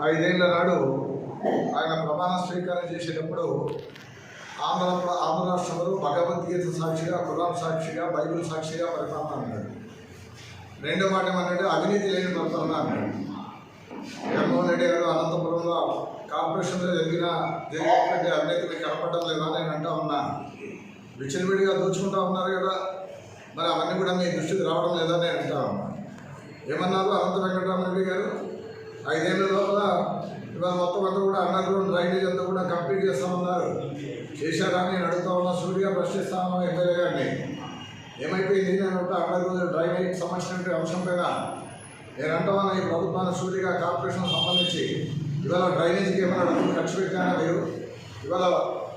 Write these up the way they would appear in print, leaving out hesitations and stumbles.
5 ఏళ్ల నాడు ఆయన ప్రమాణ స్వీకారం చేసేటప్పుడు ఆంధ్ర రాష్ట్రంలో భగవద్గీత సాక్షిగా, ఖురాన్ సాక్షిగా, బైబిల్ సాక్షిగా పరిపాలన అన్నాడు. రెండో మాట ఏమన్నాడు? అవినీతి లేని పరిపాలన అన్నాడు. జగన్మోహన్ రెడ్డి గారు అనంతపురంలో కార్పొరేషన్లో జరిగినటువంటి అవినీతి మీకు కనపడడం లేదా నేను అంటా ఉన్నా. విచ్చలవిడిగా దోచుకుంటా ఉన్నారు కదా, మరి అవన్నీ కూడా మీ దృష్టికి రావడం లేదా నేను అంటా ఉన్నా. ఏమన్నారు అనంత వెంకటరామరెడ్డి గారు? 5 ఏళ్ల లోపల ఇవాళ మొత్తం అంతా కూడా అండర్గ్రౌండ్ డ్రైనేజ్ అంతా కూడా కంప్లీట్ చేస్తామన్నారు. చేశారా నేను అడుగుతా ఉన్నా, సూటిగా ప్రశ్నిస్తాను ఎమ్మెల్యే గారిని. ఏమైపోయింది? నేను ఒక అండర్గ్రౌండ్ డ్రైనేజ్ సంబంధించిన అంశం పైన నేను అంటామన్నా, ఈ ప్రభుత్వాన్ని సూటిగా కార్పొరేషన్ సంబంధించి ఇవాళ డ్రైనేజీకి ఏమైనా డబ్బులు ఖర్చు పెట్టారా మీరు? ఇవాళ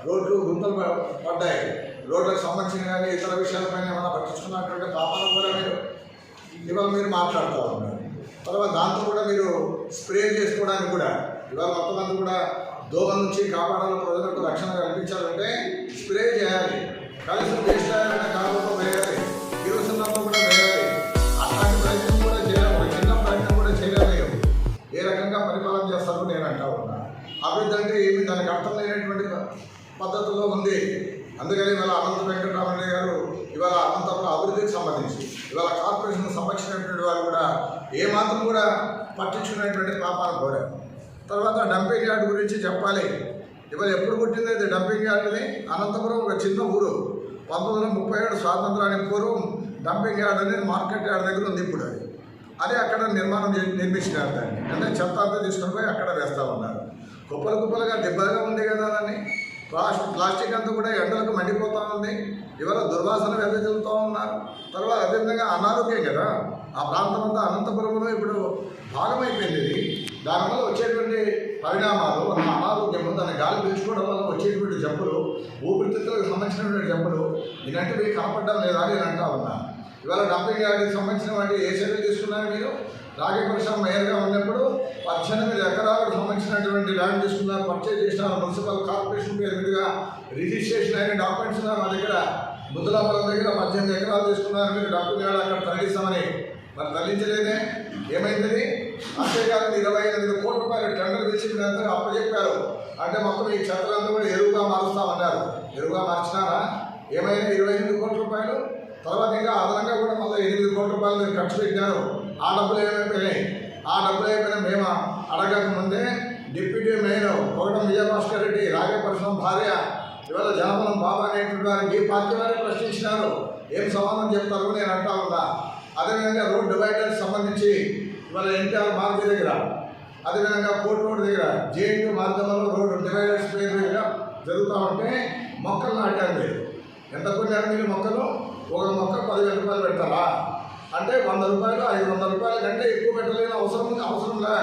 రోడ్లు గుంతలు పడ్డాయి, రోడ్లకు సంబంధించిన కానీ ఇతర విషయాలపైన ఏమైనా పట్టించుకున్నటువంటి పాపాలను కూడా ఇవాళ మీరు మాట్లాడుతూ ఉన్నారు. తర్వాత దాంతో కూడా మీరు స్ప్రే చేసుకోవడానికి కూడా ఇవాళ మొత్తం అంతా కూడా దోమల నుంచి కాపాడాలి, ప్రజలకు రక్షణ కల్పించాలంటే స్ప్రే చేయాలి, కలిసి వేస్ట్ అయ్యాలంటే కాలువలో వేయాలి, కిరోసిన్లో కూడా వేయాలి. అట్లాంటి ప్రయత్నం కూడా చేయాలి, ఒక చిన్న ప్రయత్నం కూడా చేయాలి. ఏ రకంగా పరిపాలన చేస్తారో నేను అంటా ఉన్నా. అభివృద్ధి అంటే ఏమి దానికి అర్థం లేనటువంటి పద్ధతుల్లో ఉంది. అందుకని ఇవాళ అనంత వెంకటరామరెడ్డి గారు ఇవాళ అనంతపురం అభివృద్ధికి సంబంధించి ఇవాళ కార్పొరేషన్ సంబంధించినటువంటి వారు కూడా ఏమాత్రం కూడా పట్టించుకునేటువంటి పాపాలు కోరారు. తర్వాత డంపింగ్ యార్డ్ గురించి చెప్పాలి. ఇవాళ ఎప్పుడు పుట్టింది అది డంపింగ్ యార్డ్ని? అనంతపురం ఒక చిన్న ఊరు. 1937 స్వాతంత్రానికి పూర్వం డంపింగ్ యార్డ్ అనేది మార్కెట్ యార్డ్ దగ్గర ఉంది. ఇప్పుడు అది అక్కడ నిర్మించినారు దాన్ని. అంటే చెత్త అంతా తీసుకొని పోయి అక్కడ వేస్తూ ఉన్నారు. కుప్పలుగా దెబ్బగా ఉంది కదా దాన్ని. ప్లాస్టిక్ అంతా కూడా ఎండలకు మండిపోతూ ఉంది. ఇవాళ దుర్వాసన వెదజల్లుతూ ఉన్నారు. తర్వాత అదేవిధంగా అనారోగ్యం కదా, ఆ ప్రాంతం అంతా అనంతపురంలో ఇప్పుడు భాగమైపోయింది. దానివల్ల వచ్చేటువంటి పరిణామాలు, అనారోగ్యము, దాని గాలి పీల్చుకోవడం వల్ల వచ్చేటువంటి జబ్బులు, ఊపిరితిత్తులకు సంబంధించినటువంటి జబ్బులు ఇలాంటివి కనపడడం లేదా అని నేను అంటా ఉన్నా. ఇవాళ డంపింగ్ యార్డ్కి సంబంధించిన వాటి ఏ చర్యలు తీసుకున్నారు మీరు? రాజేశ్వరం మేయర్గా ఉన్నప్పుడు 18 ఎకరాలకు సంబంధించినటువంటి ల్యాండ్ తీసుకున్నారు, పర్చేజ్ చేసినారు. మున్సిపల్ కార్పొరేషన్ పేరు మీదుగా రిజిస్ట్రేషన్ అయిన డాక్యుమెంట్స్ మా దగ్గర. ముద్దులాపురం దగ్గర 18 ఎకరాలు తీసుకున్నారు మీరు, డంపింగ్ యార్డ్ అక్కడ తరలిస్తామని. మరి తరలించలేదే, ఏమైంది? అంతేకాదు 28 కోట్ల రూపాయలు టెండర్ పిలిచి మీరంతా అప్పచెప్పారు. అంటే మొత్తం ఈ చెత్తలంతా కూడా ఎరువుగా మారుస్తామన్నారు. ఎరువుగా మార్చినారా? ఏమైనా 28 కోట్ల రూపాయలు. తర్వాత ఇంకా అదనంగా కూడా మళ్ళీ 8 కోట్ల రూపాయలు మీరు ఖర్చు పెట్టినారు. ఆ డబ్బులు ఏమైపోయినాయి? ఆ డబ్బులు అయిపోయినా మేము అడగకముందే డిప్యూటీ మేయర్ కోటం విజయభాస్కర్ రెడ్డి, రాజపరిశ్రమ భార్య, ఇవాళ జనపనం బాబా అనేటువంటి వారికి ఈ పార్టీ వారే ప్రశ్నించినారు. ఏం సమాధానం చెప్తారు నేను అంటా ఉన్నా. అదేవిధంగా రోడ్ డివైడర్స్ సంబంధించి ఇవాళ ఎన్టీఆర్ మార్గం దగ్గర, అదేవిధంగా కోర్టు రోడ్ దగ్గర జేఎన్యూ మార్గంలో రోడ్ డివైడర్స్ పేరు దగ్గర జరుగుతూ ఉంటే మొక్కలు నాటారు మీరు. ఎంత కొట్టారు మీరు మొక్కలు? ఒక మొక్క 10,000 రూపాయలు పెడతారా? అంటే 100 రూపాయలు, 500 రూపాయల కంటే ఎక్కువ పెట్టలేని అవసరంలా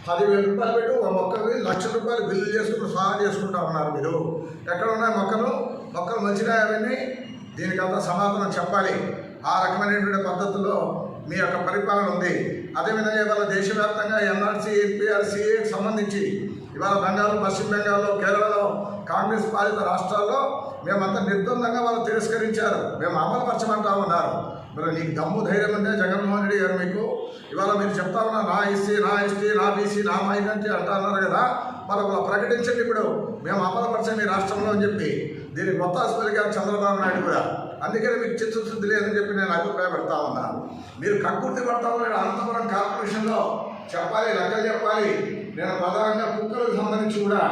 10,000 రూపాయలు పెట్టి ఒక మొక్కకి 1,00,000 రూపాయలు బిల్లు చేసుకుని సహాయం చేసుకుంటా ఉన్నారు మీరు. ఎక్కడ ఉన్నాయి మొక్కలు మంచిగా అవన్నీ? దీనికంతా సమాధానం చెప్పాలి. ఆ రకమైనటువంటి పద్ధతుల్లో మీ యొక్క పరిపాలన ఉంది. అదేవిధంగా ఇవాళ దేశవ్యాప్తంగా ఎన్ఆర్సీ, ఎన్పిఆర్సీకి సంబంధించి ఇవాళ బెంగాల్, పశ్చిమ బెంగాల్లో, కేరళలో కాంగ్రెస్ పాలిత రాష్ట్రాల్లో మేమంతా నిర్బంధంగా వాళ్ళు తిరస్కరించారు. మేము అమలుపరచమంటా ఉన్నారు. మరి నీకు దమ్ము ధైర్యం ఉంటే జగన్మోహన్ రెడ్డి గారు మీకు ఇవాళ మీరు చెప్తా ఉన్నా నా ఎస్సీ, నా ఎస్టీ, నా బీసీ, నా మైనారిటీ అంటా అన్నారు కదా, మరి వాళ్ళు ప్రకటించండి ఇప్పుడు మేము అమలుపరచండి ఈ రాష్ట్రంలో అని చెప్పి. దీనికి ఒత్తాసు పలికారు చంద్రబాబు నాయుడు కూడా. అందుకని మీకు చిత్తశుద్ధి లేదని చెప్పి నేను అభిప్రాయపడతా ఉన్నాను. మీరు కక్కుర్తి పడతా ఉన్నాడు. అనంతపురం కార్పొరేషన్లో చెప్పాలి, లెక్కలు చెప్పాలి. నేను ప్రధానంగా కుక్కలకు సంబంధించి కూడా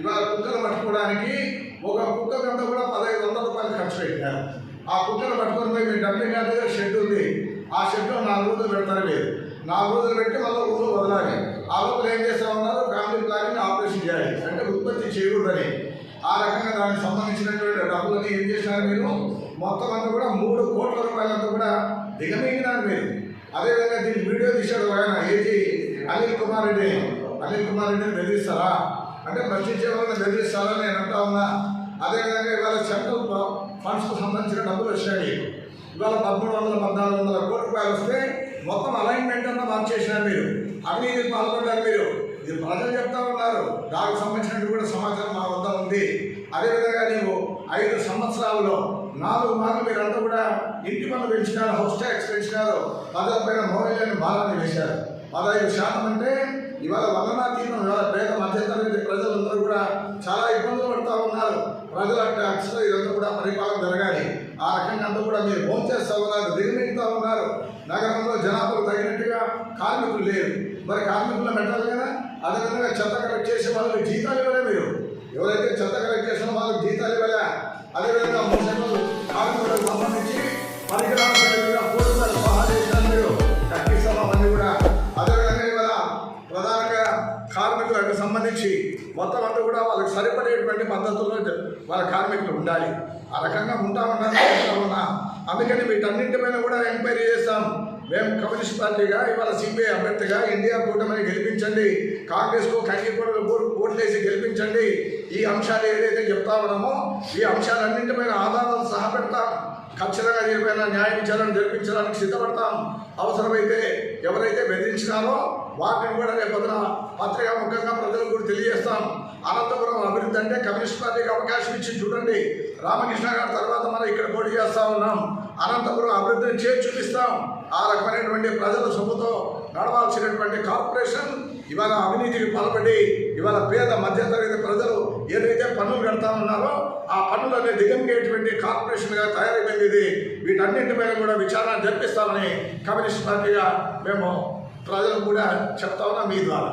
ఇవాళ కుక్కలు పట్టుకోవడానికి ఒక కుక్క కంటే కూడా 1,500 రూపాయలు ఖర్చు పెట్టారు. ఆ కుక్కను పట్టుకొని పోయి మీ డంపింగ్ యార్డ్ దగ్గర షెడ్ ఉంది. ఆ షెడ్లో 4 రోజులు పెడతారు మీరు. 4 రోజులు పెట్టి మళ్ళీ ఊరు వదలాలి. ఆ లోపల ఏం చేస్తా ఉన్నారు? ఫ్యామిలీ ప్లానింగ్ ఆపరేషన్ చేయాలి, అంటే ఉత్పత్తి చేయకూడదని. ఆ రకంగా దానికి సంబంధించినటువంటి డబ్బులని ఏం చేసినారు మీరు? మొత్తం అంతా కూడా 3 కోట్ల రూపాయలంతా కూడా దిగమింగినారు మీరు. అదేవిధంగా దీనికి వీడియో తీశాడు ఆయన ఏజీ అనిల్ కుమార్ రెడ్డిని బెదిరిస్తారా? అంటే ప్రశ్నించే వాళ్ళని బెదిరిస్తారా నేను అంటా ఉన్నా. అదేవిధంగా ఇవాళ సెంట్రల్ ఫండ్స్కు సంబంధించిన డబ్బులు వచ్చాయి. ఇవాళ 1,300-1,400 కోట్ల రూపాయలు వస్తే మొత్తం అలైన్మెంట్ అంతా మార్చేసినారు మీరు. అవినీతికి పాల్పడ్డారు మీరు. ఇది ప్రజలు చెప్తా ఉన్నారు. దానికి సంబంధించినట్టు కూడా సమాచారం మా వద్ద ఉంది. అదేవిధంగా నీవు 5 సంవత్సరాల్లో 4 మార్లు మీరంతా కూడా ఇంటి పన్ను పెంచినారు, హౌస్ ట్యాక్స్ పెంచినారు, ప్రజలపైన మౌల్యాన్ని భారాన్ని వేశారు. 15% అంటే ఇవాళ వలనాతీతం, ఇవాళ పేద మధ్యతరగతి ప్రజలందరూ కూడా చాలా ఇబ్బందులు పడుతూ ఉన్నారు. ప్రజల ట్యాక్స్లో ఇదంతా కూడా పరిపాలన జరగాలి. ఆ రకంగా అంతా కూడా మీరు హోమ్ చేస్తూ ఉన్నారు, దిగమిగుతూ ఉన్నారు. నగరంలో జనాభాకు తగినట్టుగా కార్మికులు లేరు. మరి కార్మికులను పెట్టాలి కదా. అదేవిధంగా చెత్త కలెక్ట్ చేసే వాళ్ళకి జీతాలు ఇవ్వలే. మీరు ఎవరైతే చెత్త కలెక్ట్ చేసిన వాళ్ళకి జీతాలు ఇవ్వలే. అదేవిధంగా మున్సిపల్ కార్మికులకు సంబంధించి పరికరాలు పూర్తిగా సహా చేశారు మీరు, కట్టిస్తాం అవన్నీ కూడా. అదేవిధంగా ఇవాళ ప్రధానంగా కార్మికులకు సంబంధించి మొత్తం అంతా కూడా వాళ్ళకి సరిపడేటువంటి పద్ధతుల్లో వాళ్ళ కార్మికులు ఉండాలి. ఆ రకంగా ఉంటా ఉన్నా. అందుకని వీటన్నింటిపైన కూడా ఎంక్వైరీ చేస్తాం. మేము కమ్యూనిస్ట్ పార్టీగా ఇవాళ సిపిఐ అభ్యర్థిగా ఇండియా కూటమిని గెలిపించండి, కాంగ్రెస్కు కంగిపూడలు ఓట్లేసి గెలిపించండి. ఈ అంశాలు ఏదైతే చెప్తా ఉన్నామో ఈ అంశాలన్నింటిపైన ఆధారాలు సహా పెడతాం. ఖచ్చితంగా దీనిపైన న్యాయ విచారణ జరిపించడానికి సిద్ధపడతాం. అవసరమైతే ఎవరైతే బెదిరించినారో వాటిని కూడా రేపొద్దున పత్రికా ముఖంగా ప్రజలకు కూడా తెలియజేస్తాం. అనంతపురం అభివృద్ధి అంటే కమ్యూనిస్ట్ పార్టీకి అవకాశం ఇచ్చి చూడండి. రామకృష్ణ గారి తర్వాత మనం ఇక్కడ పోటీ చేస్తూ ఉన్నాం. అనంతపురం అభివృద్ధిని చేసి చూపిస్తాం. ఆ రకమైనటువంటి ప్రజల సొమ్ముతో నడవాల్సినటువంటి కార్పొరేషన్ ఇవాళ అవినీతికి పాల్పడి ఇవాళ పేద మధ్యతరగతి ప్రజలు ఏదైతే పన్నులు కడతా ఉన్నారో ఆ పన్నులనే దిగమిగేటువంటి కార్పొరేషన్గా తయారైపోయింది. వీటన్నింటిపైన కూడా విచారణ జరిపిస్తామని కమ్యూనిస్ట్ పార్టీగా మేము ప్రజలకు కూడా చెప్తా ఉన్నాం మీ ద్వారా.